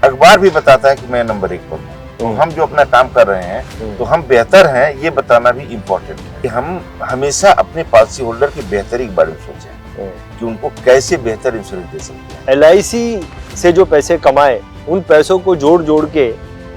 अखबार भी बताता है कि मैं नंबर 1 पर हूँ। तो हम जो अपना काम कर रहे हैं तो हम बेहतर हैं, ये बताना भी इम्पोर्टेंट है कि हम हमेशा अपने पॉलिसी होल्डर की बेहतरी के बारे में सोचें कि उनको कैसे बेहतर इंश्योरेंस दे सकते हैं। LIC से जो पैसे कमाए उन पैसों को जोड़ जोड़ के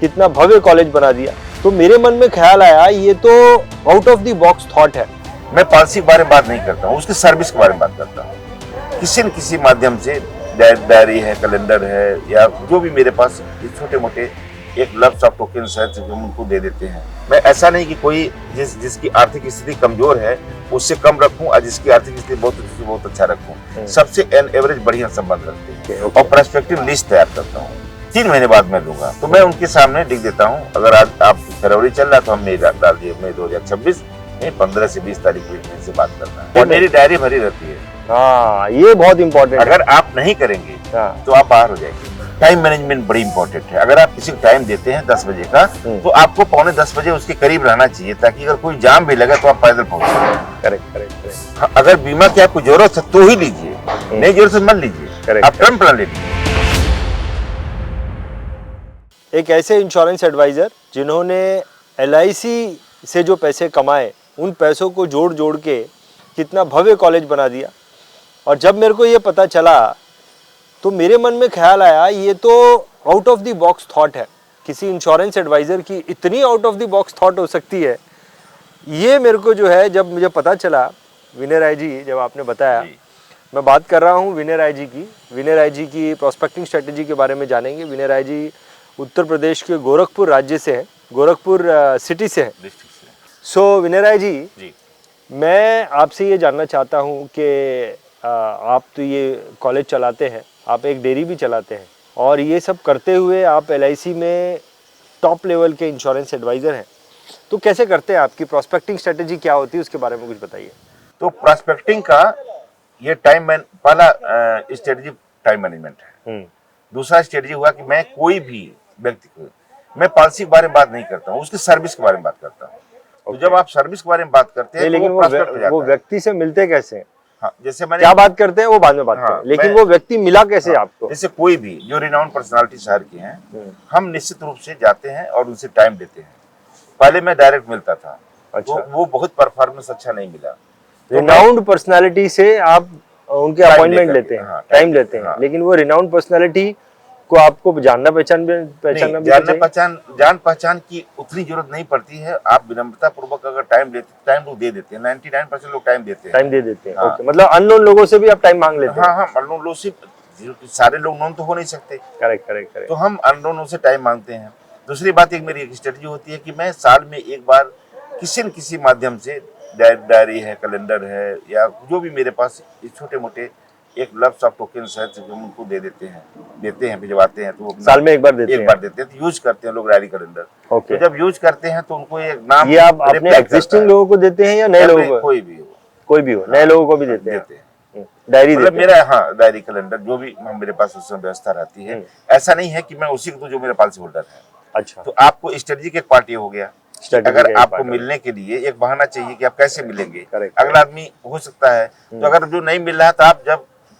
कितना भव्य कॉलेज बना दिया। तो मेरे मन में ख्याल आया, ये तो out of the box thought है। मैं पॉलिसी के बारे में बात नहीं करता हूँ, उसकी सर्विस के बारे में बात करता हूँ। किसी न किसी माध्यम से डायरी है, कैलेंडर है, या जो भी मेरे पास छोटे मोटे एक लफ्ज ऑफ टोकन्स है जो हम उनको दे देते हैं। मैं ऐसा नहीं कि कोई जिसकी आर्थिक स्थिति कमजोर है उससे कम रखूं और जिसकी आर्थिक स्थिति बहुत अच्छा रखूं। सबसे एन एवरेज बढ़िया संबंध रखते हैं और पर्सपेक्टिव लिस्ट तैयार करता हूँ। 3 महीने बाद मैं लूंगा तो मैं उनके सामने लिख देता हूँ। अगर आज आप फरवरी चल रहा तो हम मई डाल दिए, मई 2026 में 15 से 20 तारीख में से बात करना है। और मेरी डायरी भरी रहती है। हाँ, ये बहुत इंपॉर्टेंट है। अगर आप नहीं करेंगे तो आप बाहर हो जाएंगे। टाइम मैनेजमेंट बड़ी इंपॉर्टेंट है। अगर आप किसी को टाइम देते हैं 10 बजे का तो आपको पौने 10 बजे उसके करीब रहना चाहिए, ताकि अगर कोई जाम भी लगे तो आप पैदल पहुंच सकें। करेक्ट। अगर बीमा की आपको जरूरत है तो ही लीजिए, नहीं जरूरत है मत लीजिए। आप टर्म प्लान ले लीजिए। एक ऐसे इंश्योरेंस एडवाइजर जिन्होंने LIC से जो पैसे कमाए उन पैसों को जोड़ जोड़ के कितना भव्य कॉलेज बना दिया। और जब मेरे को ये पता चला तो मेरे मन में ख्याल आया, ये तो out of the box thought है। किसी इंश्योरेंस एडवाइजर की इतनी out of the box thought हो सकती है, ये मेरे को जो है जब मुझे पता चला, विनय राय जी जब आपने बताया, मैं बात कर रहा हूँ विनय राय जी की। विनय राय जी की प्रोस्पेक्टिंग स्ट्रेटेजी के बारे में जानेंगे। विनय राय जी उत्तर प्रदेश के गोरखपुर राज्य से हैं, गोरखपुर सिटी से हैं। सो विनय राय जी, मैं आपसे ये जानना चाहता हूँ कि आप तो ये कॉलेज चलाते हैं, आप एक डेयरी भी चलाते हैं, और ये सब करते हुए आप LIC में टॉप लेवल के इंश्योरेंस एडवाइज़र हैं। तो कैसे करते हैं, आपकी प्रोस्पेक्टिंग स्ट्रेटेजी क्या होती है, उसके बारे में कुछ बताइए। तो प्रोस्पेक्टिंग का ये पहला स्ट्रेटेजी टाइम मैनेजमेंट है। दूसरा स्ट्रेटेजी हुआ कि मैं कोई भी व्यक्ति को, मैं पॉलिसी के बारे में बात नहीं करता हूँ, उसकी सर्विस के बारे में बात करता हूँ। तो जब आप सर्विस के बारे में बात करते हैं लेकिन वो व्यक्ति से मिलते कैसे हैं? हाँ, जैसे मैंने क्या बात करते हैं वो बाद में बात करें, लेकिन वो व्यक्ति मिला कैसे आपको? जैसे कोई भी जो रिनाउंड पर्सनालिटी शहर की हैं, हम निश्चित रूप से जाते हैं और उनसे टाइम देते हैं। पहले मैं डायरेक्ट मिलता था। अच्छा। तो वो बहुत परफॉर्मेंस अच्छा नहीं मिला। रिनाउंड पर्सनालिटी से आप उनके अपॉइंटमेंट लेते हैं, टाइम लेते हैं, लेकिन वो रिनाउंड पर्सनालिटी को आपको जान पहचान की उतनी जरूरत नहीं पड़ती है। आप विनम्रता पूर्वक अगर टाइम लोग दे देते हैं। 99% लोग टाइम देते हैं। हाँ। ओके, मतलब अननोन लोगों से भी आप टाइम मांग लेते हैं? हाँ, अननोन लोग से, सारे लोग नोन तो हो नहीं सकते। करेक्ट। तो हम अननोनों से टाइम मांगते हैं। दूसरी बात, एक मेरी स्ट्रेटजी होती है कि मैं साल में एक बार किसी न किसी माध्यम से डायरी है, कैलेंडर है, या जो भी मेरे पास छोटे मोटे एक लफ्ज ऑफ टोकन्स है जो हम उनको दे देते हैं। फिर जब आते हैं तो साल में एक बार देते हैं तो यूज करते हैं लोग डायरी कैलेंडर। तो जब यूज करते हैं तो उनको एक नाम, ये आप अपने एग्जिस्टिंग लोगों को देते हैं या नए लोगों को? कोई भी हो, नए लोगों को भी देते हैं डायरी। मतलब मेरा डायरी कैलेंडर जो भी मेरे पास उस समय व्यवस्था रहती है। ऐसा नहीं है कि मैं उसी को दूं जो मेरा पॉलिसी होल्डर है। अच्छा। तो आपको स्ट्रेटजी के एक पार्ट ये हो गया, अगर आपको मिलने के लिए एक बहाना चाहिए कि आप कैसे मिलेंगे। अगला आदमी हो सकता है, तो अगर जो नहीं मिल रहा तो आप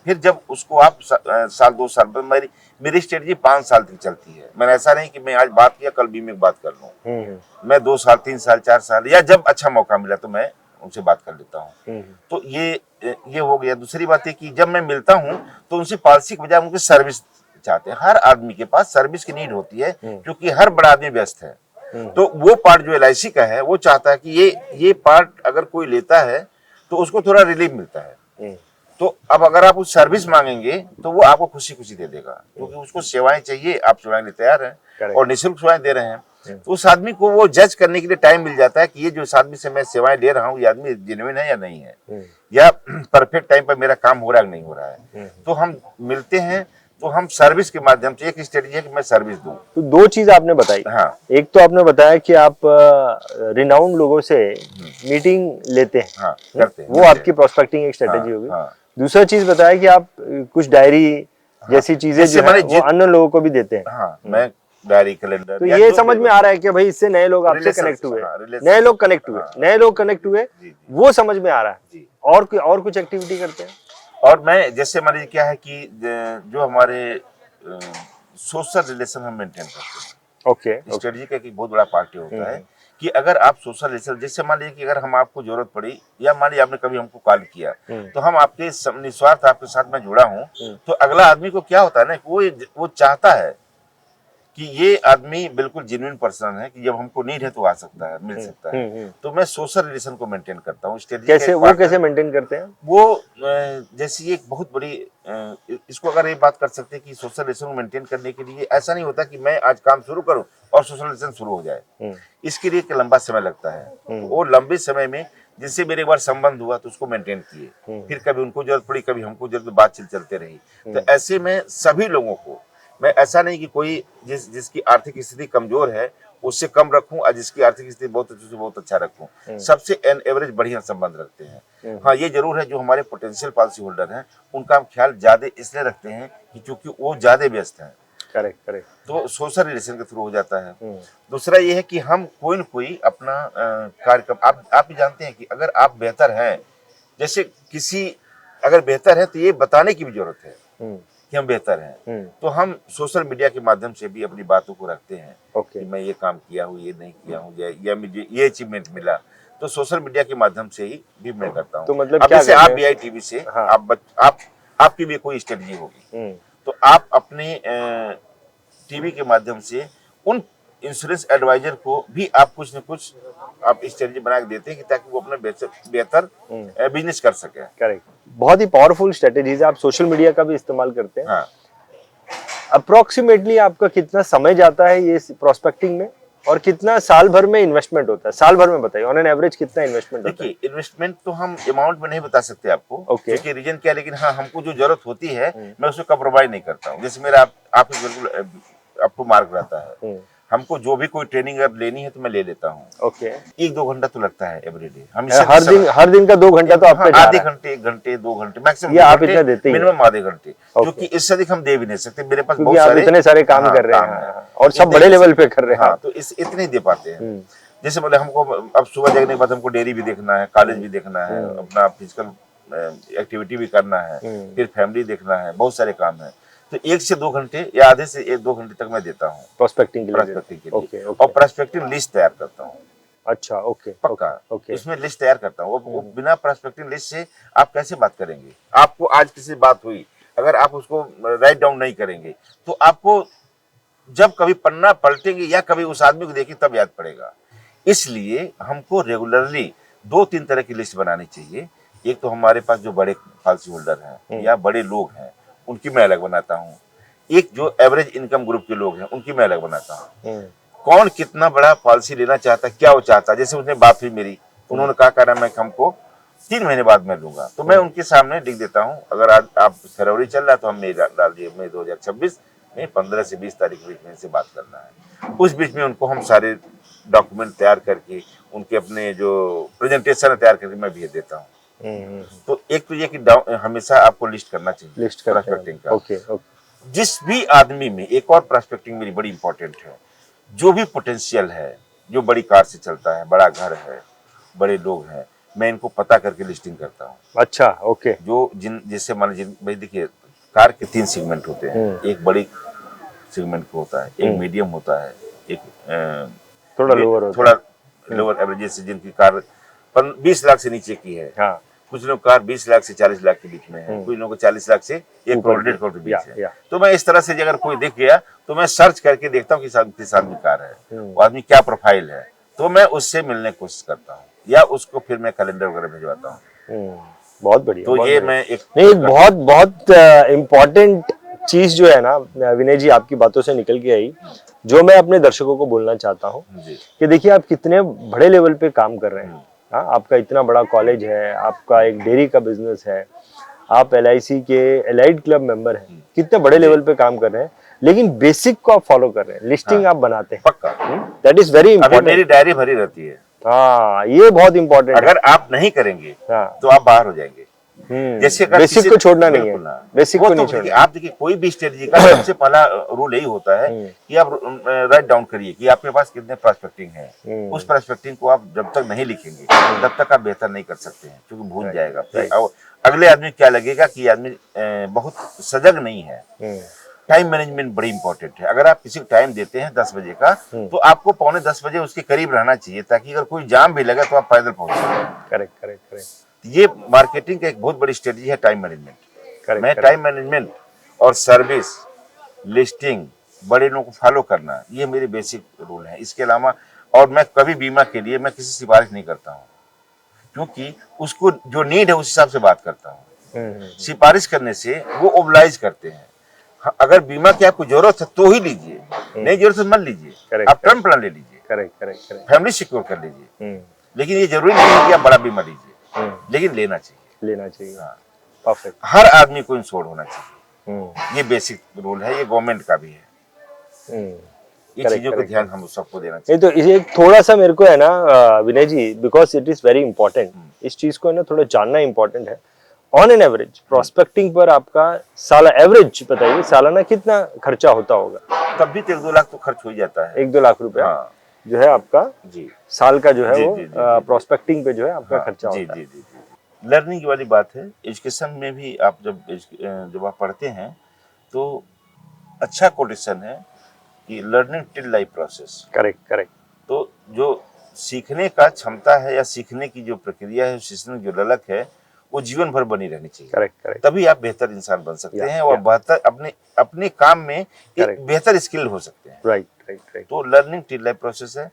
जब उसको आप साल 2 साल पर, मेरी स्ट्रेटजी 5 साल तक चलती है। मैंने ऐसा नहीं कि मैं आज बात किया कल भी मैं बात कर लूँ। मैं 2 साल 3 साल 4 साल, या जब अच्छा मौका मिला तो मैं उनसे बात कर लेता हूँ। तो ये हो गया। दूसरी बात है कि जब मैं मिलता हूँ तो उनसे पॉलिसी के बजाय उनकी सर्विस चाहते हैं। हर आदमी के पास सर्विस की नीड होती है, क्योंकि हर बड़ा आदमी व्यस्त है। तो वो पार्ट जो LIC का है वो चाहता है कि ये पार्ट अगर कोई लेता है तो उसको थोड़ा रिलीफ मिलता है। तो अब अगर आप उस सर्विस मांगेंगे तो वो आपको खुशी दे देगा, क्योंकि उसको सेवाएं चाहिए, आप सेवाएं लिए तैयार हैं और निःशुल्क सेवाएं दे रहे हैं। तो उस आदमी को वो जज करने के लिए टाइम मिल जाता है कि ये जो इस आदमी से मैं सेवाएं ले रहा हूँ, ये आदमी जेन्युइन है या नहीं है, या परफेक्ट टाइम पर मेरा काम हो रहा है नहीं हो रहा है। तो हम मिलते हैं, तो हम सर्विस के माध्यम से, एक स्ट्रेटजी है कि मैं सर्विस दूं। तो 2 चीज आपने बताई। हाँ। एक तो आपने बताया कि आप रिनाउंड लोगों से मीटिंग लेते हैं। हाँ, करते हैं। वो आपकी प्रोस्पेक्टिंग एक स्ट्रेटेजी होगी। दूसरा चीज बताया कि आप कुछ डायरी जैसी चीजें जो है वो अन्य लोगों को भी देते हैं। हाँ, मैं डायरी कैलेंडर। तो ये समझ में आ रहा है कि भाई इससे नए लोग आपसे कनेक्ट हुए, नए लोग कनेक्ट हुए, वो समझ में आ रहा है। और कुछ एक्टिविटी करते हैं? और मैं जैसे मान लीजिए क्या है कि जो हमारे सोशल रिलेशन हम मेंटेन करते हैं। ओके, स्ट्रेटजी का एक बहुत बड़ा पार्ट ये होता है कि अगर आप सोशल रिलेशन, जैसे मान लीजिए कि अगर हम आपको जरूरत पड़ी या मान लीजिए आपने कभी हमको कॉल किया तो हम आपके निस्वार्थ आपके साथ में जुड़ा हूं, तो अगला आदमी को क्या होता है ना, वो चाहता है कि ये आदमी बिल्कुल जेन्युइन पर्सन है, कि जब हमको नीड है तो आ सकता है, मिल सकता है। तो मैं सोशल रिलेशन को मेंटेन करता हूँ। कैसे वो कैसे मेंटेन करते हैं? वो जैसे एक बहुत बड़ी इसको अगर ये बात कर सकते हैं कि सोशल रिलेशन को मेंटेन करने के लिए ऐसा नहीं होता कि मैं आज काम शुरू करूं और सोशल रिलेशन शुरू हो जाए। इसके लिए एक लंबा समय लगता है। तो वो लंबे समय में जिनसे मेरे एक बार संबंध हुआ तो उसको मेंटेन किए, फिर कभी उनको जरूरत पड़ी, कभी हमको जरूरत, बातचीत चलते रही। तो ऐसे में सभी लोगों को मैं ऐसा नहीं कि कोई जिसकी आर्थिक स्थिति कमजोर है उससे कम रखूं और जिसकी आर्थिक स्थिति बहुत अच्छी से बहुत अच्छा रखूं। सबसे एन एवरेज बढ़िया संबंध रखते हैं। हाँ, ये जरूर है जो हमारे पोटेंशियल पॉलिसी होल्डर हैं उनका हम ख्याल ज्यादा इसलिए रखते हैं कि चूंकि वो ज्यादा व्यस्त हैं। Correct correct. तो सोशल रिलेशन के थ्रू हो जाता है। दूसरा ये है कि हम कोई न कोई अपना कार्यक्रम, आप भी जानते हैं कि अगर आप बेहतर हैं, जैसे किसी अगर बेहतर है तो ये बताने की भी जरूरत है कि हम बेहतर हैं। तो हम सोशल मीडिया के माध्यम से भी अपनी बातों को रखते हैं कि मैं ये काम किया हूँ, ये नहीं किया हूँ, या मुझे ये अचीवमेंट मिला। तो सोशल मीडिया के माध्यम से ही भी मैं करता हूँ। तो मतलब अब क्या जैसे आप BITV से आपकी भी कोई स्ट्रेटजी होगी, तो आप अपने टीवी के माध्यम से उन इंश्योरेंस एडवाइजर को भी आप कुछ न कुछ आप स्ट्रेटजी बना के देते हैं कि ताकि वो अपना बेहतर बिजनेस कर सके। करेक्ट। बहुत ही पावरफुल स्ट्रेटेजीज है। आप सोशल मीडिया का भी इस्तेमाल करते हैं। हाँ। अप्रोक्सीमेटली आपका कितना समय जाता है ये प्रोस्पेक्टिंग में, और कितना साल भर में इन्वेस्टमेंट होता है? साल भर में बताइए, ऑन एन एवरेज कितना इन्वेस्टमेंट होता है? देखिए, इन्वेस्टमेंट तो हम अमाउंट में नहीं बता सकते आपको, क्योंकि रीजन क्या है, लेकिन हाँ, हमको जो जरूरत होती है मैं उसको कम्प्रोमाइज नहीं करता हूँ। जैसे मेरा आप बिल्कुल अप टू मार्क रहता है। हमको जो भी कोई ट्रेनिंग अगर लेनी है तो मैं ले लेता हूँ। ओके। 1-2 घंटा तो लगता है एवरीडे। हम हर दिन का 2 घंटा तो आपका आधे घंटे, 1 घंटे, 2 घंटे मैक्सिमम, ये आप इतना देते हैं? मिनिमम आधे घंटे, क्योंकि इससे अधिक हम दे भी नहीं सकते। मेरे पास बहुत सारे इतने सारे काम कर रहे हैं और सब बड़े लेवल पे कर रहे हैं। हाँ, तो इतने ही दे पाते हैं। जैसे बोले हमको अब सुबह जगने के बाद हमको डेयरी भी देखना है, कॉलेज भी देखना है, अपना फिजिकल एक्टिविटी भी करना है, फिर फैमिली देखना है, बहुत सारे काम है। तो 1 से 2 घंटे या आधे से 1-2 घंटे तक मैं देता हूँ प्रोस्पेक्टिंग के लिए। और प्रोस्पेक्टिव लिस्ट तैयार करता हूँ। अच्छा, ओके, पक्का। इसमें लिस्ट तैयार करता हूँ। वो बिना प्रोस्पेक्टिव लिस्ट से आप कैसे बात करेंगे? आपको आज किसी बात हुई, अगर आप उसको राइट डाउन नहीं करेंगे तो आपको जब कभी पन्ना पलटेंगे या कभी उस आदमी को देखेंगे तब याद पड़ेगा। इसलिए हमको रेगुलरली 2-3 तरह की लिस्ट बनानी चाहिए। एक तो हमारे पास जो बड़े पॉलिसी होल्डर हैं या बड़े लोग हैं उनकी मैं अलग बनाता हूँ। एक जो एवरेज इनकम ग्रुप के लोग हैं उनकी मैं अलग बनाता हूँ। कौन कितना बड़ा पॉलिसी लेना चाहता है, क्या वो चाहता है। जैसे उसने बात हुई मेरी, उन्होंने कहा मैं हमको 3 महीने बाद मैं लूंगा, तो मैं उनके सामने लिख देता हूँ। अगर आज आप फरवरी चल रहा है तो हम मई डाल दिए, मई 2026 में 15 से 20 तारीख के बीच में से बात करना है। उस बीच में उनको हम सारे डॉक्यूमेंट तैयार करके उनके अपने जो प्रेजेंटेशन तैयार करके मैं भेज देता हूँ। तो एक तो ये कि हमेशा आपको लिस्ट करना चाहिए, लिस्ट प्रोस्पेक्टिंग का। ओके। जिस भी आदमी में एक और प्रोस्पेक्टिंग मेरी बड़ी इंपॉर्टेंट है, जो भी पोटेंशियल है, जो बड़ी कार से चलता है, बड़ा घर है, बड़े लोग हैं, मैं इनको पता करके लिस्टिंग करता हूँ। अच्छा, ओके। जो जिससे मान भाई देखिए, कार के 3 सेगमेंट होते हैं। एक बड़ी सेगमेंट को होता है, एक मीडियम होता है, एक थोड़ा लोअर एवरेज से जिनकी कार 20 लाख से नीचे की है। हाँ। कुछ लोग कार 20 लाख से 40 लाख के बीच में है, कुछ लोगों को 40 लाख से 1 करोड़ 1.5 करोड़ के बीच है। तो मैं इस तरह से अगर कोई दिख गया तो मैं सर्च करके देखता हूँ किस आदमी कार है, वो आदमी क्या प्रोफाइल है, तो मैं उससे मिलने की कोशिश करता हूँ या उसको फिर मैं कैलेंडर वगैरह भिजवाता हूँ। बहुत बढ़िया। तो ये मैं एक बहुत इम्पोर्टेंट चीज जो है ना विनय जी, आपकी बातों से निकल के आई, जो मैं अपने दर्शकों को बोलना चाहता हूँ कि देखिए आप कितने बड़े लेवल पे काम कर रहे हैं। हाँ, आपका इतना बड़ा कॉलेज है, आपका एक डेयरी का बिजनेस है, आप LIC के एलाइड क्लब मेंबर हैं, कितने बड़े लेवल पे काम कर रहे हैं, लेकिन बेसिक को आप फॉलो कर रहे हैं, लिस्टिंग आप बनाते हैं। पक्का। That is very important. मेरी डायरी भरी रहती है। हाँ, ये बहुत इंपॉर्टेंट है। अगर आप नहीं करेंगे तो आप बाहर हो जाएंगे। जैसे बेसिक को छोड़ना नहीं है, बेसिक को नहीं छोड़ना। आप देखिए, कोई भी स्ट्रेटजी का सबसे पहला रूल यही होता है कि आप राइट डाउन करिए कि आपके पास कितने प्रोस्पेक्टिंग है। उस प्रोस्पेक्टिंग को आप जब तक नहीं लिखेंगे तब तक आप बेहतर नहीं कर सकते हैं, क्योंकि भूल जाएगा। अगले आदमी क्या लगेगा कि आदमी बहुत सजग नहीं है। टाइम मैनेजमेंट बड़ी इंपॉर्टेंट है। अगर आप किसी को टाइम देते हैं 10 बजे का, तो आपको पौने 10 बजे उसके करीब रहना चाहिए, ताकि अगर कोई जाम भी लगा तो आप पैदल पहुंच सकें। Correct correct correct. ये मार्केटिंग का एक बहुत बड़ी स्ट्रेटजी है, टाइम मैनेजमेंट। मैं टाइम मैनेजमेंट और सर्विस, लिस्टिंग, बड़े लोगों को फॉलो करना, ये मेरे बेसिक रूल है। इसके अलावा और मैं कभी बीमा के लिए मैं किसी सिफारिश नहीं करता हूँ, क्योंकि उसको जो नीड है उस हिसाब से बात करता हूँ। सिफारिश करने से वो ओबलाइज करते हैं। अगर बीमा की आपको जरूरत है तो ही लीजिए, नहीं जरूरत है मत लीजिए। आप टर्म प्लान ले लीजिए, correct correct correct, family secure कर लीजिए, लेकिन ये जरूरी नहीं है कि आप बड़ा बीमा लीजिए, लेकिन लेना चाहिए, लेना चाहिए। हाँ। परफेक्ट। हर आदमी को इंश्योर होना चाहिए, ये बेसिक रूल है, ये गवर्नमेंट का भी है। ये चीजों का ध्यान हम सबको देना चाहिए। तो इसे थोड़ा सा मेरे को है ना Vinay ji, because it is very important, इस चीज को है ना थोड़ा जानना इंपॉर्टेंट है। ऑन एन एवरेज प्रोस्पेक्टिंग पर आपका साला एवरेज बताइए, सालाना कितना खर्चा होता होगा? तब भी 1-2 लाख तो खर्च हो ही जाता है। 1-2 लाख रुपया हाँ। जो है आपका जी साल का जो है जी, वो जी, जी, जी, प्रोस्पेक्टिंग पे जो है आपका खर्चा जी, होता है। जी, जी, जी। लर्निंग वाली बात है। एजुकेशन में भी आप जब आप पढ़ते हैं तो अच्छा कोटेशन है कि learning till life process. Correct correct. तो जो सीखने का क्षमता है या सीखने की जो प्रक्रिया है, सीखने की जो ललक है, वो जीवन भर बनी रहनी चाहिए। Correct correct. तभी आप बेहतर इंसान बन सकते हैं और बेहतर अपने काम में एक बेहतर स्किल हो सकते हैं। Right right right. तो लर्निंग टिल लाइफ प्रोसेस है।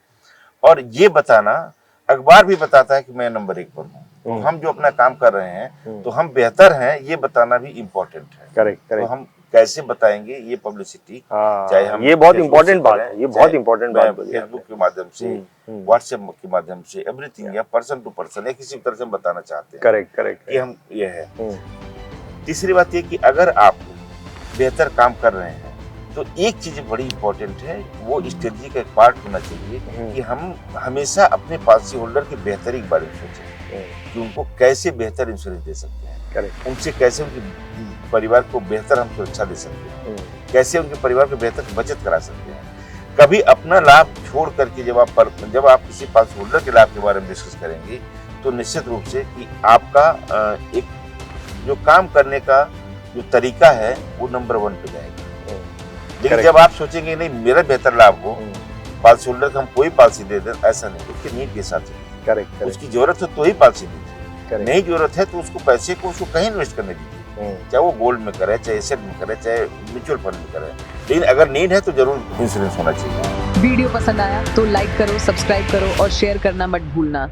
और ये बताना, अखबार भी बताता है कि मैं नंबर 1 पर हूँ, तो हम जो अपना काम कर रहे हैं तो हम बेहतर हैं, ये बताना भी इम्पोर्टेंट है। करेक्ट तो करेक्ट। हम कैसे बताएंगे ये पब्लिसिटी, चाहे हम ये बहुत इंपॉर्टेंट बात है, ये बहुत इंपॉर्टेंट बात है। फेसबुक के माध्यम से, व्हाट्सएप के माध्यम से, एवरीथिंग, या पर्सन टू पर्सन, या किसी तरह से हम बताना चाहते हैं। करेक्ट करेक्ट कि हम ये है। तीसरी बात ये कि अगर आप बेहतर काम कर रहे हैं तो एक चीज बड़ी इंपॉर्टेंट है, वो स्ट्रेटजी का एक पार्ट होना चाहिए कि हम हमेशा अपने पॉलिसी होल्डर की बेहतरी के बारे में सोचें कि उनको कैसे बेहतर इंश्योरेंस दे सकते हैं, करेक्ट, उनसे कैसे उनके परिवार को बेहतर हम सुरक्षा दे सकते हैं, कैसे उनके परिवार को बेहतर बचत करा सकते हैं। कभी अपना लाभ छोड़ करके जब आप किसी पॉलिसी होल्डर के लाभ के बारे में डिस्कस करेंगे तो निश्चित रूप से कि आपका एक जो काम करने का जो तरीका है वो नंबर 1 पे जाएगा। लेकिन जब आप सोचेंगे नहीं मेरा बेहतर लाभ हो, पॉलिसी होल्डर को हम कोई पॉलिसी दे दें, ऐसा नहीं, उसकी नीड के साथ करेक्ट, उसकी जरूरत है तो ही पॉलिसी दीजिए, नहीं जरूरत है तो उसको पैसे को उसको कहीं इन्वेस्ट करने दीजिए, चाहे वो गोल्ड में करे, चाहे एसेट में करे, चाहे म्यूचुअल फंड में करे, लेकिन अगर नीड है तो जरूर इंश्योरेंस होना चाहिए। वीडियो पसंद आया तो लाइक करो, सब्सक्राइब करो और शेयर करना मत भूलना।